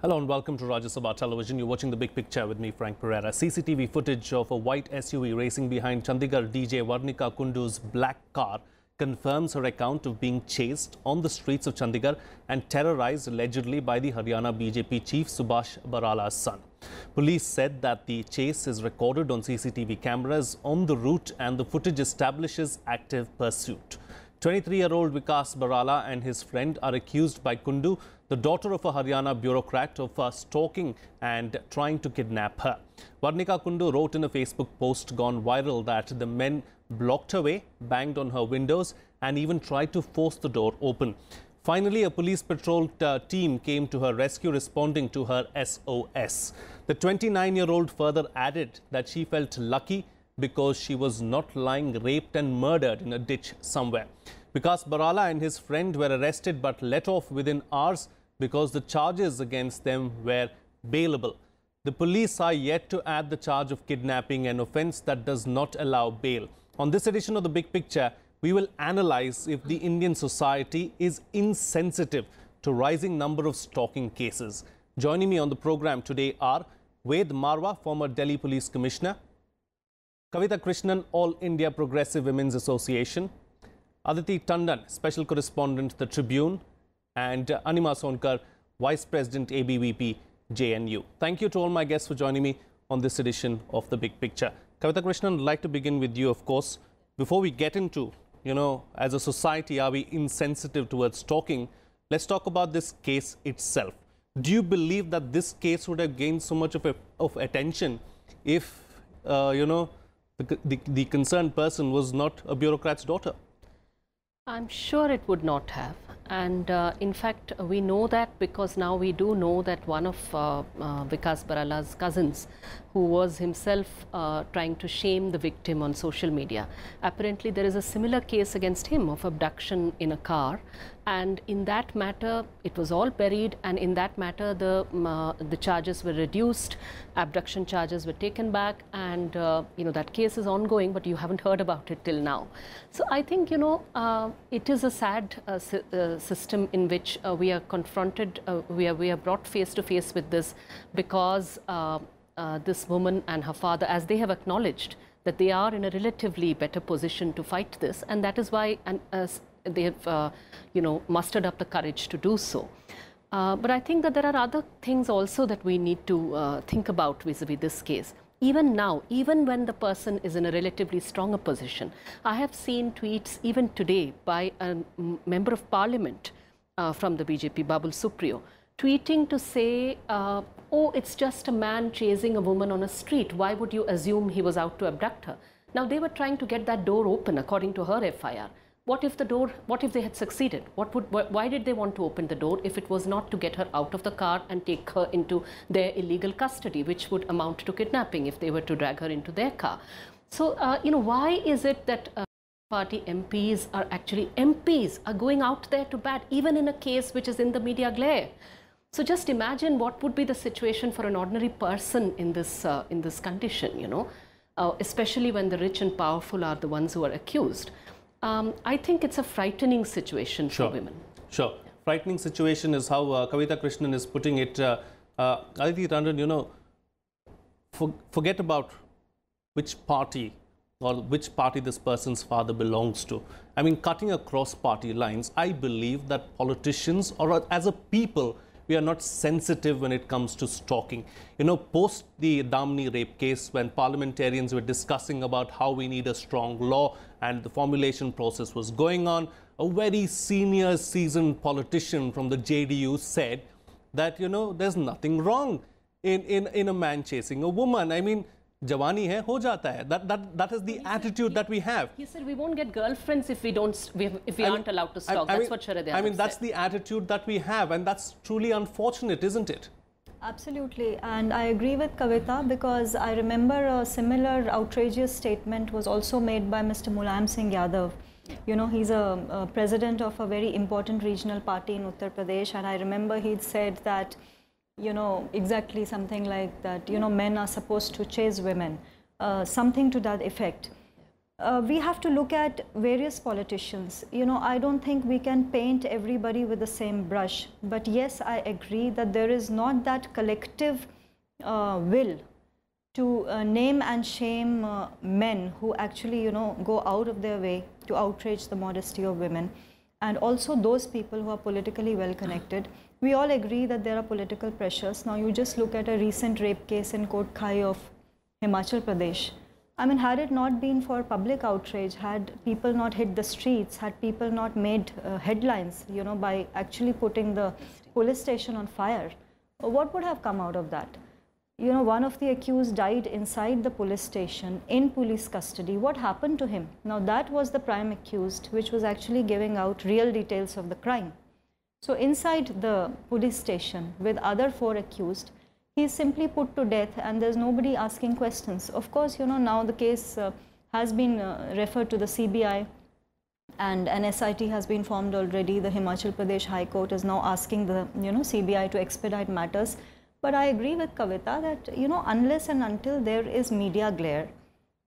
Hello and welcome to Rajya Sabha Television. You're watching The Big Picture with me, Frank Pereira. CCTV footage of a white SUV racing behind Chandigarh DJ Varnika Kundu's black car confirms her account of being chased on the streets of Chandigarh and terrorized allegedly by the Haryana BJP chief Subhash Barala's son. Police said that the chase is recorded on CCTV cameras on the route and the footage establishes active pursuit. 23-year-old Vikas Barala and his friend are accused by Kundu, the daughter of a Haryana bureaucrat, of stalking and trying to kidnap her. Varnika Kundu wrote in a Facebook post gone viral that the men blocked her way, banged on her windows and even tried to force the door open. Finally, a police patrol team came to her rescue, responding to her SOS. The 29-year-old further added that she felt lucky because she was not lying raped and murdered in a ditch somewhere. Vikas Barala and his friend were arrested but let off within hours because the charges against them were bailable. The police are yet to add the charge of kidnapping, an offence that does not allow bail. On this edition of The Big Picture, we will analyse if the Indian society is insensitive to rising number of stalking cases. Joining me on the programme today are Marwah, former Delhi Police Commissioner; Kavita, Krishnan, All India Progressive Women's Association; Aditi, Tandon, Special Correspondent, The Trubune; and Anima Sonkar, Vice President, ABVP, JNU. Thank you to all my guests for joining me on this edition of The Big Picture. Kavita, Krishnan, I'd like to begin with you, of course. Before we get into, as a society, are we insensitive towards stalking? Let's talk about this case itself. Do you believe that this case would have gained so much of attention if, the concerned person was not a bureaucrat's daughter? I'm sure it would not have. And in fact, we know that because now we do know that one of Vikas Barala's cousins, who was himself trying to shame the victim on social media, apparently there is a similar case against him of abduction in a car. And in that matter, it was all buried, and in that matter, the charges were reduced, abduction charges were taken back, and that case is ongoing, but you haven't heard about it till now. So I think it is a sad system in which we are confronted, we are brought face to face with this because this woman and her father, as they have acknowledged, that they are in a relatively better position to fight this, and that is why they have, mustered up the courage to do so. But I think that there are other things also that we need to think about vis-a-vis this case. Even now, even when the person is in a relatively stronger position, I have seen tweets even today by a member of parliament from the BJP, Babul Supriyo, tweeting to say, oh, it's just a man chasing a woman on a street. Why would you assume he was out to abduct her? Now, they were trying to get that door open according to her FIR. What if they had succeeded? Why did they want to open the door if it was not to get her out of the car and take her into their illegal custody, which would amount to kidnapping if they were to drag her into their car? So, why is it that party MPs are going out there to bat, even in a case which is in the media glare? So just imagine what would be the situation for an ordinary person in this condition, especially when the rich and powerful are the ones who are accused. I think it's a frightening situation for women. Sure. Yeah. Frightening situation is how Kavita Krishnan is putting it. Aditi, Tandon, forget about which party this person's father belongs to. I mean, cutting across party lines, I believe that politicians, or as a people, we are not sensitive when it comes to stalking. Post the Damni rape case, when parliamentarians were discussing about how we need a strong law and the formulation process was going on, a very senior, seasoned politician from the JDU said that, there's nothing wrong in a man chasing a woman. I mean, Jawani hai, ho jata hai. That is the attitude that we have. He said we won't get girlfriends if we aren't allowed to stalk. That's what Sharad Yadav I mean, that's the attitude that we have, and that's truly unfortunate, isn't it? Absolutely, and I agree with Kavita, because I remember a similar outrageous statement was also made by Mr. Mulayam Singh Yadav. He's a president of a very important regional party in Uttar Pradesh, and I remember he'd said that, exactly something like that, men are supposed to chase women, something to that effect. we have to look at various politicians. You know, I don't think we can paint everybody with the same brush. But yes, I agree that there is not that collective will to name and shame men who actually, you know, go out of their way to outrage the modesty of women. And also those people who are politically well connected. We all agree that there are political pressures. Now you just look at a recent rape case in Kotkai of Himachal Pradesh. I mean, had it not been for public outrage, had people not hit the streets, had people not made headlines, you know, by actually putting the police station on fire, what would have come out of that? You know, one of the accused died inside the police station in police custody. What happened to him? Now that was the prime accused, which was actually giving out real details of the crime. So inside the police station with other 4 accused, he is simply put to death and there's nobody asking questions. Of course, you know, now the case has been referred to the CBI and an SIT has been formed already. The Himachal Pradesh High Court is now asking the, you know, CBI to expedite matters. But I agree with Kavita that, you know, unless and until there is media glare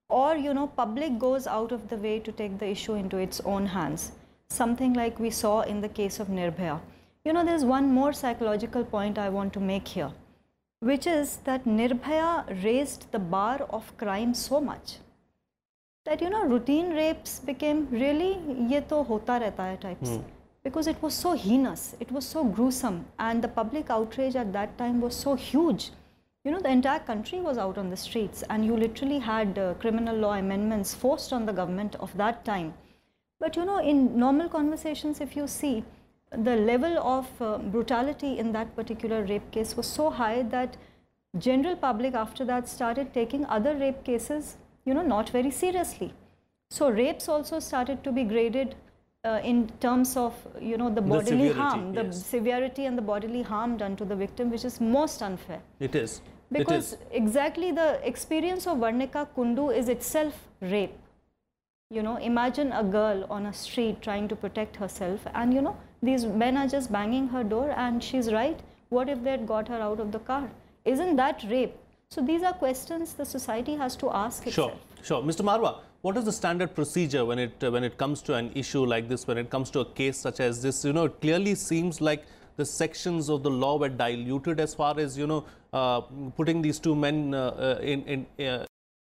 or, you know, public goes out of the way to take the issue into its own hands, something like we saw in the case of Nirbhaya. You know, there's one more psychological point I want to make here, which is that Nirbhaya raised the bar of crime so much that, you know, routine rapes became really, ye to hota rehta hai types. Because it was so heinous, it was so gruesome, and the public outrage at that time was so huge. You know, the entire country was out on the streets, and you literally had criminal law amendments forced on the government of that time. But you know, in normal conversations, if you see, the level of brutality in that particular rape case was so high that general public after that started taking other rape cases, you know, not very seriously. So rapes also started to be graded in terms of, you know, the bodily harm, the severity and the bodily harm done to the victim, which is most unfair. It is. Because exactly the experience of Varnika Kundu is itself rape. You know, imagine a girl on a street trying to protect herself and, you know, these men are just banging her door and she's right. What if they had got her out of the car? Isn't that rape? So these are questions the society has to ask itself. Sure. Mr. Marwah, what is the standard procedure when it comes to an issue like this, when it comes to a case such as this? You know, it clearly seems like the sections of the law were diluted as far as, you know, putting these 2 men in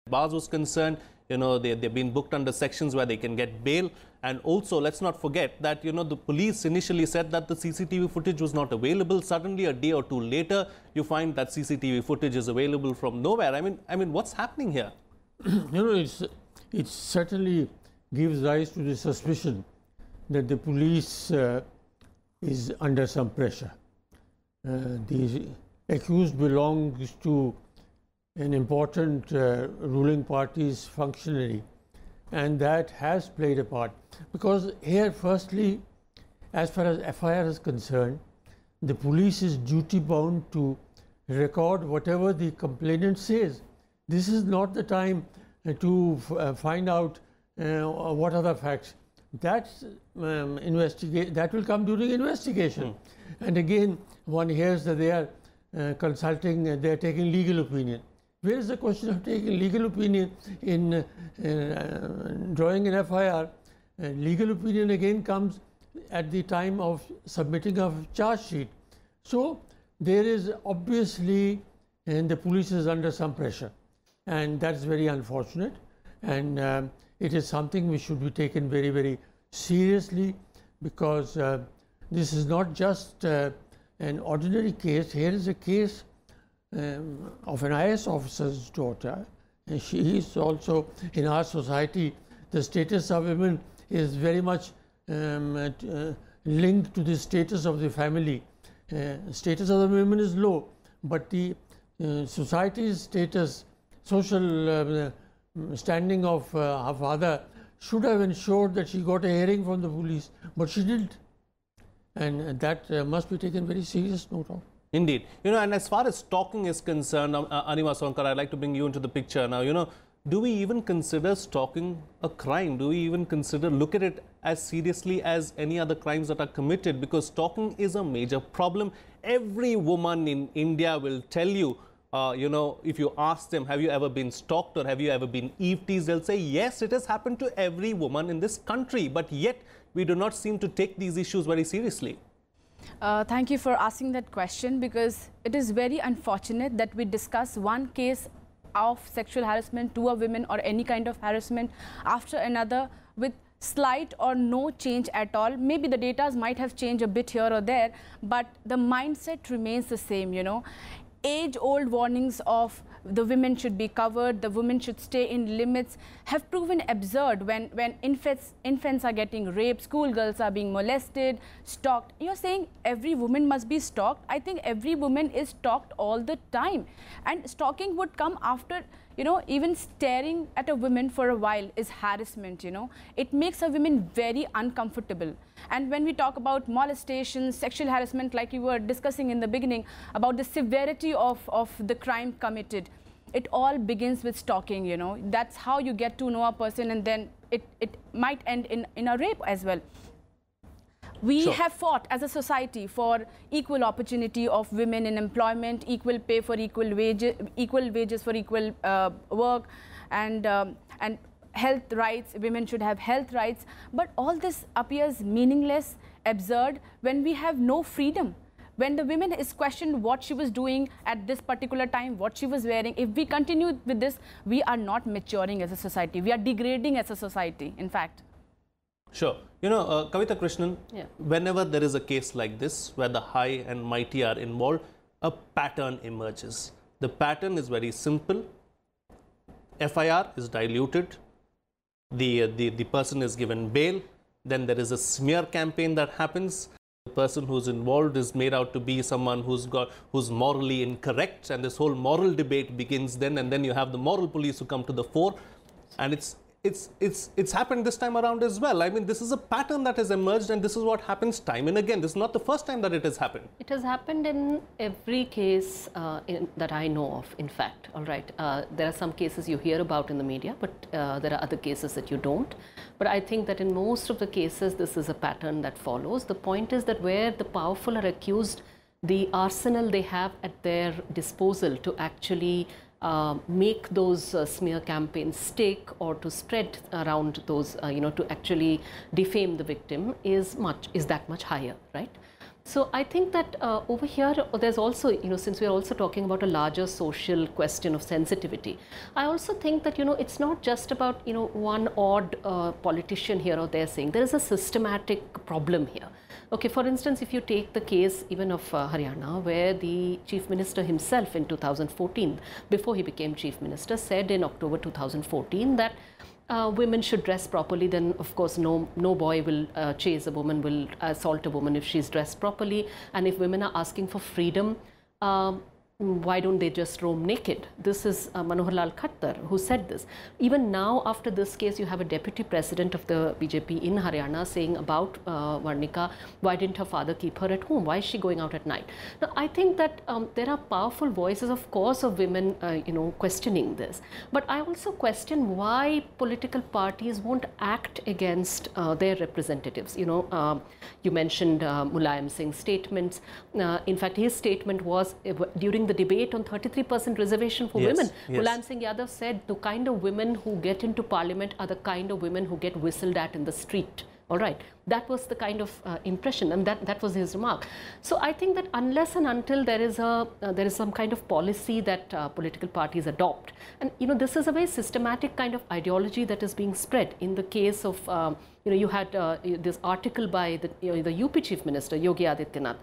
bars was concerned. You know, they've been booked under sections where they can get bail. And also, let's not forget that, you know, the police initially said that the CCTV footage was not available. Suddenly, a day or 2 later, you find that CCTV footage is available from nowhere. I mean, what's happening here? You know, it certainly gives rise to the suspicion that the police is under some pressure. The accused belongs to an important ruling party's functionary, and that has played a part. Because here, firstly, as far as FIR is concerned, the police is duty bound to record whatever the complainant says. This is not the time to find out what are the facts. That will come during investigation. And again, one hears that they are consulting, they are taking legal opinion. Where is the question of taking legal opinion in drawing an FIR? Legal opinion again comes at the time of submitting a charge sheet. So there is obviously, and the police is under some pressure, and that's very unfortunate, and it is something which should be taken very, very seriously, because this is not just an ordinary case. Here is a case of an IS officer's daughter, and she is also, in our society, the status of women is very much linked to the status of the family. Status of the women is low, but the society's status, social standing of her father should have ensured that she got a hearing from the police, but she didn't. And that must be taken very serious note of. Indeed. You know, and as far as stalking is concerned, Anima Sonkar, I'd like to bring you into the picture now. You know, do we even consider stalking a crime? Do we even look at it as seriously as any other crimes that are committed? Because stalking is a major problem. Every woman in India will tell you if you ask them, have you ever been stalked or have you ever been eve-teased, they'll say, yes, it has happened to every woman in this country. But yet, we do not seem to take these issues very seriously. Thank you for asking that question, because it is very unfortunate that we discuss one case of sexual harassment to a woman or any kind of harassment after another with slight or no change at all. Maybe the data might have changed a bit here or there, but the mindset remains the same, Age-old warnings of the women should be covered, the women should stay in limits, have proven absurd when infants are getting raped, schoolgirls are being molested, stalked. You're saying every woman must be stalked? I think every woman is stalked all the time. And stalking would come after, even staring at a woman for a while is harassment, It makes a woman very uncomfortable. And when we talk about molestation, sexual harassment, like you were discussing in the beginning, about the severity of the crime committed, it all begins with stalking, That's how you get to know a person, and then it might end in a rape as well. We have fought as a society for equal opportunity of women in employment, equal pay for equal wages for equal work, and health rights. Women should have health rights. But all this appears meaningless, absurd, when we have no freedom. When the woman is questioned what she was doing at this particular time, what she was wearing. If we continue with this, we are not maturing as a society. We are degrading as a society, in fact. Sure. Kavita, Krishnan, whenever there is a case like this, where the high and mighty are involved, a pattern emerges. The pattern is very simple. FIR is diluted. The person is given bail. Then there is a smear campaign that happens. The person who's involved is made out to be someone who's morally incorrect, and this whole moral debate begins then, and then you have the moral police who come to the fore, and it's happened this time around as well. I mean, this is a pattern that has emerged, and this is what happens time and again. This is not the first time that it has happened. It has happened in every case that I know of, in fact. All right. There are some cases you hear about in the media, but there are other cases that you don't. But I think that in most of the cases, this is a pattern that follows. The point is that where the powerful are accused, the arsenal they have at their disposal to actually make those smear campaigns stick, or to spread around those, to actually defame the victim is that much higher, right? So I think that over here, there's also, since we're also talking about a larger social question of sensitivity, I also think that, it's not just about, one odd politician here or there saying. There is a systematic problem here. Okay, for instance, if you take the case even of Haryana, where the Chief Minister himself in 2014, before he became Chief Minister, said in October 2014 that women should dress properly, then of course no boy will chase a woman, will assault a woman if she's dressed properly. And if women are asking for freedom, why don't they just roam naked? This is Manohar Lal Khattar who said this. Even now, after this case, you have a deputy president of the BJP in Haryana saying about Varnika, why didn't her father keep her at home? Why is she going out at night? Now, I think that there are powerful voices, of course, of women, questioning this. But I also question why political parties won't act against their representatives. You mentioned Mulayam Singh's statements. In fact, his statement was during the debate on 33% reservation for women. Mulayam Singh Yadav said the kind of women who get into parliament are the kind of women who get whistled at in the street. All right. That was the kind of impression, and that was his remark. So I think that unless and until there is some kind of policy that political parties adopt, and this is a very systematic kind of ideology that is being spread. In the case of you had this article by the UP Chief Minister Yogi Adityanath.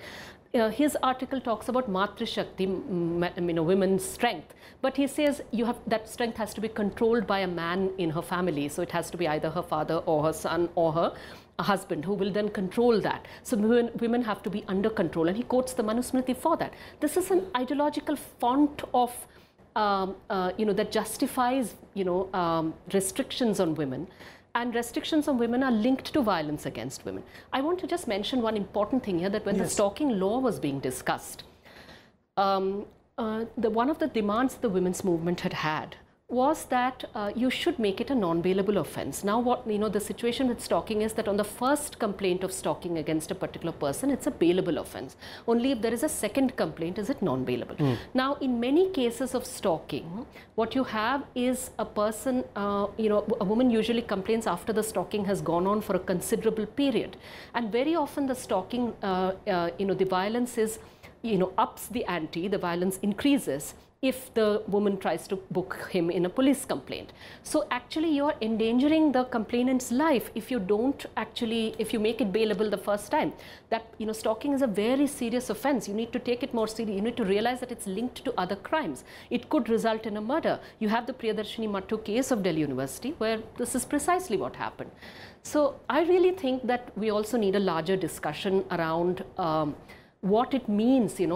His article talks about Matri Shakti, women's strength, but he says that strength has to be controlled by a man in her family. So it has to be either her father or her son or her husband who will then control that. So women have to be under control, and he quotes the Manusmriti for that. This is an ideological font of that justifies restrictions on women. And restrictions on women are linked to violence against women. I want to just mention one important thing here, that when the stalking law was being discussed, one of the demands the women's movement had was that you should make it a non-bailable offense. Now what, the situation with stalking is that on the first complaint of stalking against a particular person, it's a bailable offense. Only if there is a second complaint is it non-bailable. Now in many cases of stalking, what you have is a person, a woman usually complains after the stalking has gone on for a considerable period. And very often the stalking, the violence is, ups the ante, the violence increases if the woman tries to book him in a police complaint. So actually you are endangering the complainant's life if you don't actually, if you make it bailable the first time. That, stalking is a very serious offense. You need to take it more seriously. You need to realize that it's linked to other crimes. It could result in a murder. You have the Priyadarshini Mattu case of Delhi University where this is precisely what happened. So I really think that we also need a larger discussion around what it means, and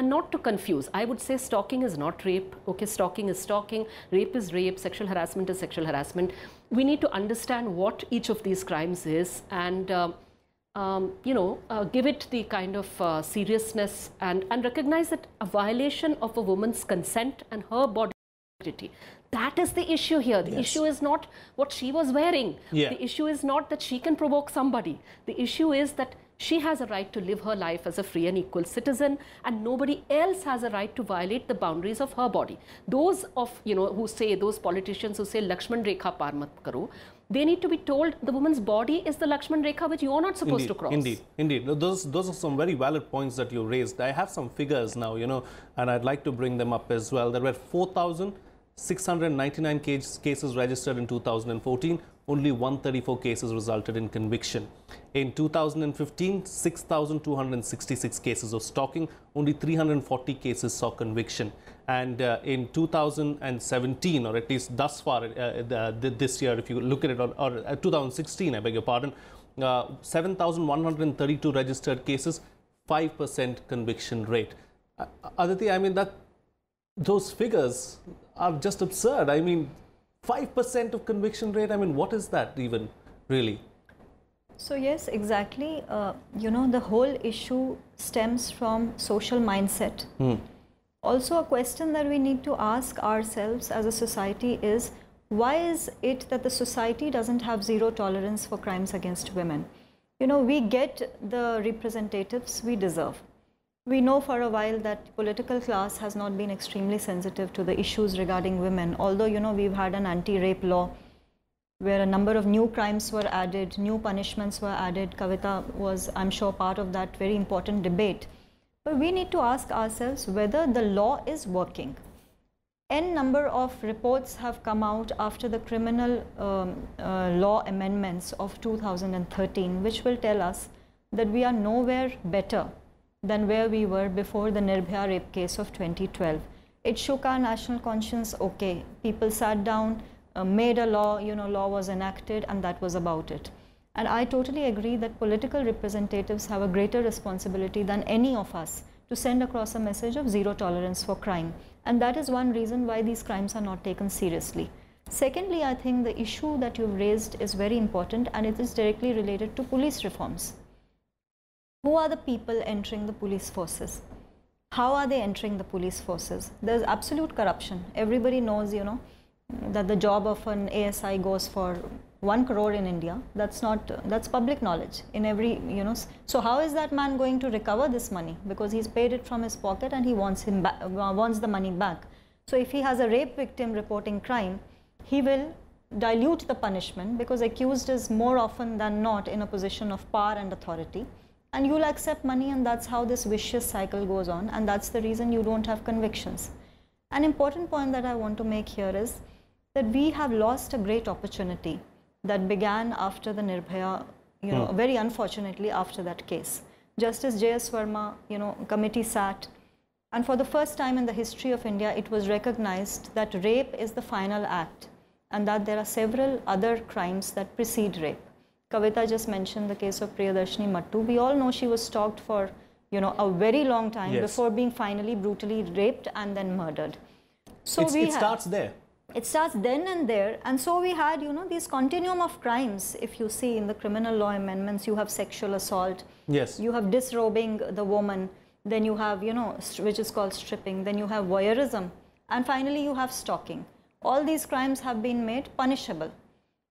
not to confuse. I would say stalking is not rape. Okay, stalking is stalking, rape is rape, sexual harassment is sexual harassment. We need to understand what each of these crimes is and, give it the kind of seriousness and recognize that a violation of a woman's consent and her body integrity. That is the issue here. The issue is not what she was wearing. The issue is not that she can provoke somebody. The issue is that she has a right to live her life as a free and equal citizen, and nobody else has a right to violate the boundaries of her body. Those of, who say, those politicians who say Lakshman Rekha par mat karo, they need to be told the woman's body is the Lakshman Rekha which you are not supposed to cross. Indeed. Those are some very valid points that you raised. I have some figures now, and I'd like to bring them up as well. There were 4,699 cases registered in 2014. Only 134 cases resulted in conviction. In 2015, 6,266 cases of stalking, only 340 cases saw conviction. And in 2017, or at least thus far this year, if you look at it, or 2016, I beg your pardon, 7,132 registered cases, 5% conviction rate. Aditi, I mean, those figures are just absurd. I mean, 5% of conviction rate, I mean, what is that even, really? So yes, exactly. The whole issue stems from social mindset. Also, a question that we need to ask ourselves as a society is, why is it that the society doesn't have zero tolerance for crimes against women? We get the representatives we deserve. We know for a while that political class has not been extremely sensitive to the issues regarding women, although, we've had an anti-rape law where a number of new crimes were added, new punishments were added. Kavita was, I'm sure, part of that very important debate. But we need to ask ourselves whether the law is working. N number of reports have come out after the criminal law amendments of 2013, which will tell us that we are nowhere better than where we were before the Nirbhaya rape case of 2012. It shook our national conscience, okay. People sat down, made a law, law was enacted, and that was about it. And I totally agree that political representatives have a greater responsibility than any of us to send across a message of zero tolerance for crime. And that is one reason why these crimes are not taken seriously. Secondly, I think the issue that you've raised is very important, and it is directly related to police reforms. Who are the people entering the police forces? How are they entering the police forces? There's absolute corruption. Everybody knows, that the job of an ASI goes for 1 crore in India. That's public knowledge in every, So how is that man going to recover this money? Because he's paid it from his pocket and he wants the money back. So if he has a rape victim reporting crime, he will dilute the punishment because accused is more often than not in a position of power and authority. And you'll accept money, and that's how this vicious cycle goes on, and that's the reason you don't have convictions. An important point that I want to make here is that we have lost a great opportunity that began after the Nirbhaya, very unfortunately after that case. Justice J.S. Verma, committee sat, and for the first time in the history of India, it was recognized that rape is the final act and that there are several other crimes that precede rape. Kavita just mentioned the case of Priyadarshini Mattu. We all know she was stalked for, a very long time before being finally brutally raped and then murdered. So it starts there. It starts then and there. And so we had, these continuum of crimes. If you see in the criminal law amendments, you have sexual assault. Yes. You have disrobing the woman. Then you have, which is called stripping. Then you have voyeurism. And finally, you have stalking. All these crimes have been made punishable.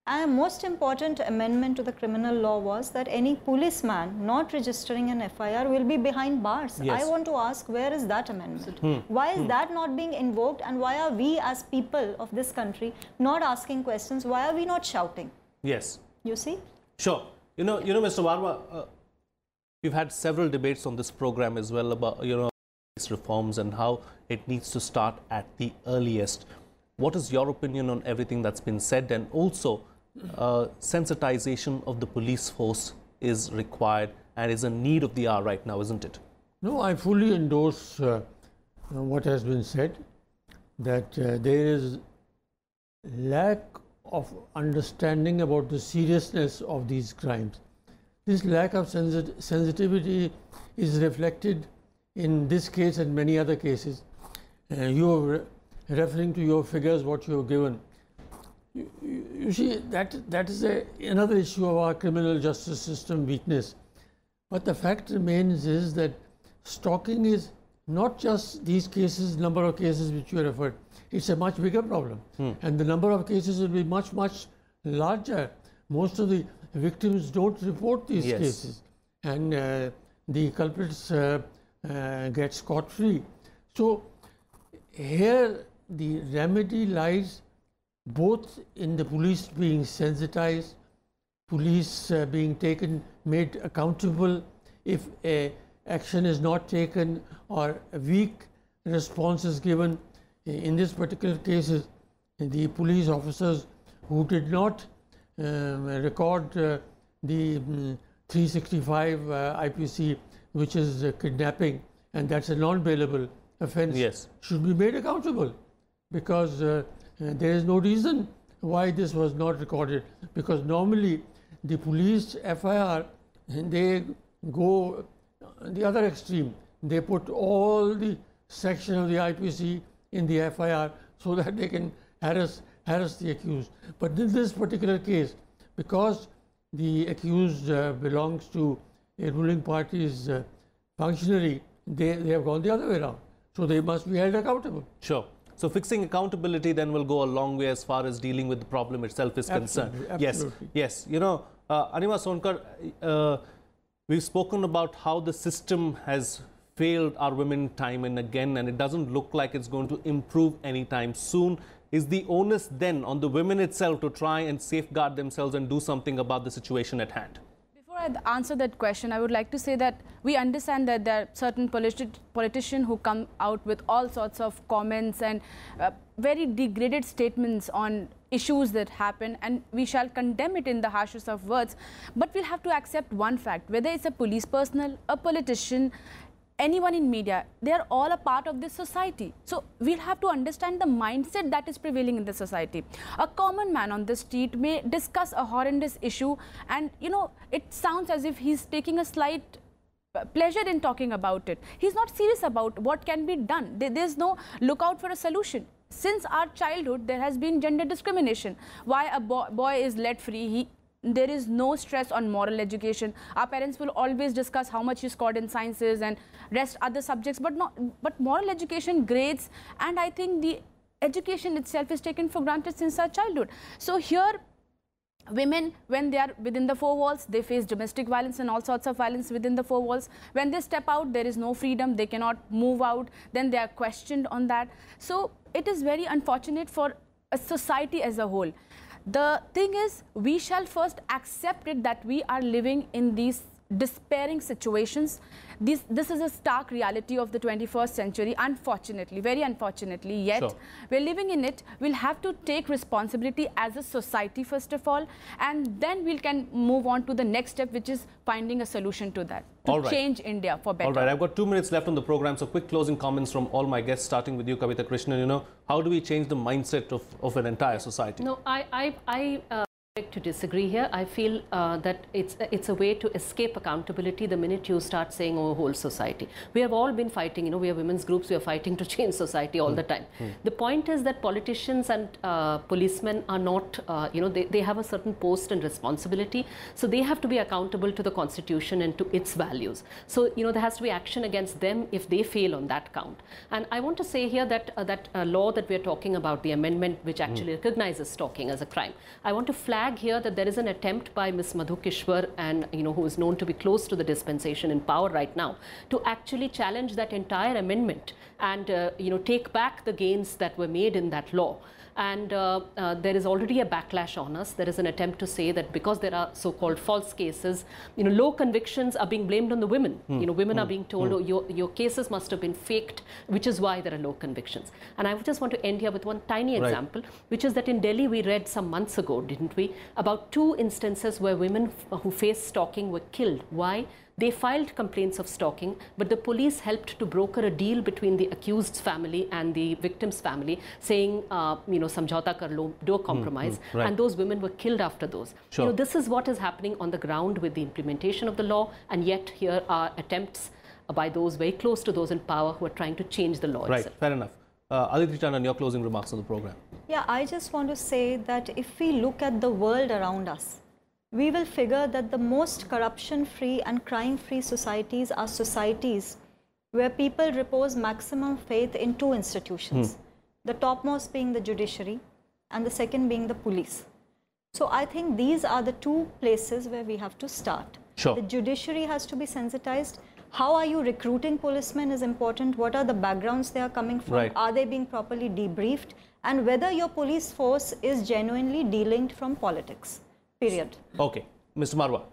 And the most important amendment to the criminal law was that any policeman not registering an FIR will be behind bars. Yes. I want to ask, where is that amendment? Why is that not being invoked, and why are we as people of this country not asking questions? Why are we not shouting? Yes. You see? Sure. You know, Mr. Marwah, we've had several debates on this program as well about, these reforms and how it needs to start at the earliest. What is your opinion on everything that's been said? And also, sensitization of the police force is required and is a need of the hour right now, isn't it? No, I fully endorse what has been said, that there is lack of understanding about the seriousness of these crimes. This lack of sensitivity is reflected in this case and many other cases. You are referring to your figures, what you have given. You see, that is another issue of our criminal justice system weakness. But the fact remains is that stalking is not just these cases, number of cases which you referred. It's a much bigger problem. And the number of cases will be much, much larger. Most of the victims don't report these cases. And the culprits get scot-free. So here the remedy lies both in the police being sensitized, police being made accountable if action is not taken or a weak response is given. In this particular cases, the police officers who did not record the 365 IPC, which is kidnapping, and that's a non-bailable offence, should be made accountable, because there is no reason why this was not recorded, because normally the police FIR, they go the other extreme. They put all the section of the IPC in the FIR so that they can harass the accused. But in this particular case, because the accused belongs to a ruling party's functionary, they have gone the other way around. So they must be held accountable. Sure. So fixing accountability then will go a long way as far as dealing with the problem itself is concerned. Absolutely. Yes. You know, Anima Sonkar, we've spoken about how the system has failed our women time and again, and it doesn't look like it's going to improve anytime soon. Is the onus then on the women itself to try and safeguard themselves and do something about the situation at hand? Before I answer that question, I would like to say that we understand that there are certain politicians who come out with all sorts of comments and very degraded statements on issues that happen, and we shall condemn it in the harshest of words. But we'll have to accept one fact: whether it's a police personnel, a politician, anyone in media, they are all a part of this society. So we'll have to understand the mindset that is prevailing in the society. A common man on the street may discuss a horrendous issue, and it sounds as if he's taking a slight pleasure in talking about it. He's not serious about what can be done. There's no lookout for a solution. Since our childhood, there has been gender discrimination. Why a boy is let free, there is no stress on moral education. Our parents will always discuss how much he scored in sciences and rest other subjects, but moral education, grades, and I think the education itself is taken for granted since our childhood. So here, women, when they are within the four walls, they face domestic violence and all sorts of violence within the four walls. When they step out, there is no freedom, they cannot move out, then they are questioned on that. So it is very unfortunate for a society as a whole. The thing is, we shall first accept it that we are living in these despairing situations. This is a stark reality of the 21st century, unfortunately, very unfortunately, yet we're living in it. We'll have to take responsibility as a society first of all, and then we can move on to the next step, which is finding a solution to that, to change India for better. All right, I've got 2 minutes left on the program, so quick closing comments from all my guests, starting with you, Kavita, Krishnan. How do we change the mindset of an entire society? No, To disagree here. I feel that it's a way to escape accountability the minute you start saying, oh, whole society. We have all been fighting, we are women's groups, we are fighting to change society all the time. The point is that politicians and policemen are not, they have a certain post and responsibility, so they have to be accountable to the constitution and to its values. So, there has to be action against them if they fail on that count. And I want to say here that that law that we are talking about, the amendment which actually recognizes stalking as a crime, I want to flag here that there is an attempt by Ms. Madhu Kishwar, and who is known to be close to the dispensation in power right now, to actually challenge that entire amendment and take back the gains that were made in that law. And there is already a backlash on us. There is an attempt to say that because there are so-called false cases, low convictions are being blamed on the women. Women are being told, oh, your cases must have been faked, which is why there are low convictions. And I just want to end here with one tiny example, which is that in Delhi we read some months ago, didn't we, about 2 instances where women who faced stalking were killed. Why? They filed complaints of stalking, but the police helped to broker a deal between the accused's family and the victim's family, saying, samjhauta kar lo, do a compromise, and those women were killed after those. Sure. This is what is happening on the ground with the implementation of the law, and yet here are attempts by those very close to those in power who are trying to change the law itself. Fair enough. Aditi Tandon, your closing remarks on the program. Yeah, I just want to say that if we look at the world around us, we will figure that the most corruption-free and crime-free societies are societies where people repose maximum faith in 2 institutions, the topmost being the judiciary and the second being the police. So I think these are the 2 places where we have to start. Sure. The judiciary has to be sensitized. How are you recruiting policemen is important. What are the backgrounds they are coming from? Right. Are they being properly debriefed? And whether your police force is genuinely delinked from politics. Period. Okay. Mr. Marwah.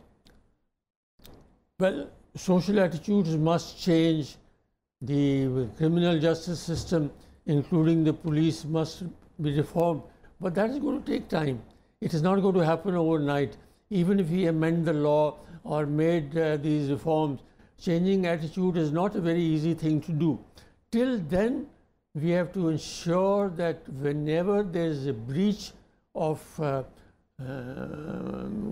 Well, social attitudes must change. The criminal justice system, including the police, must be reformed. But that is going to take time. It is not going to happen overnight. Even if we amend the law or made these reforms, changing attitude is not a very easy thing to do. Till then, we have to ensure that whenever there is a breach of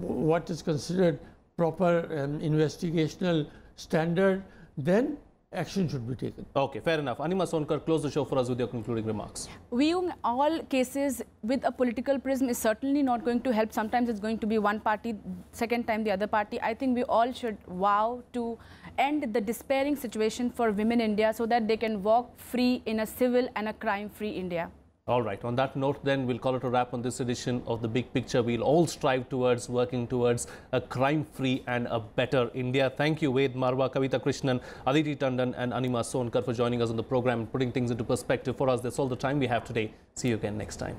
what is considered proper investigational standard, then action should be taken. Okay, fair enough. Anima Sonkar, close the show for us with your concluding remarks. Viewing all cases with a political prism is certainly not going to help. Sometimes it's going to be one party, second time the other party. I think we all should vow to end the despairing situation for women in India so that they can walk free in a civil and a crime-free India. All right. On that note, then, we'll call it a wrap on this edition of The Big Picture. We'll all strive towards working towards a crime-free and a better India. Thank you, Ved, Marwah, Kavita, Krishnan, Aditi Tandon and Anima Sonkar for joining us on the program and putting things into perspective for us. That's all the time we have today. See you again next time.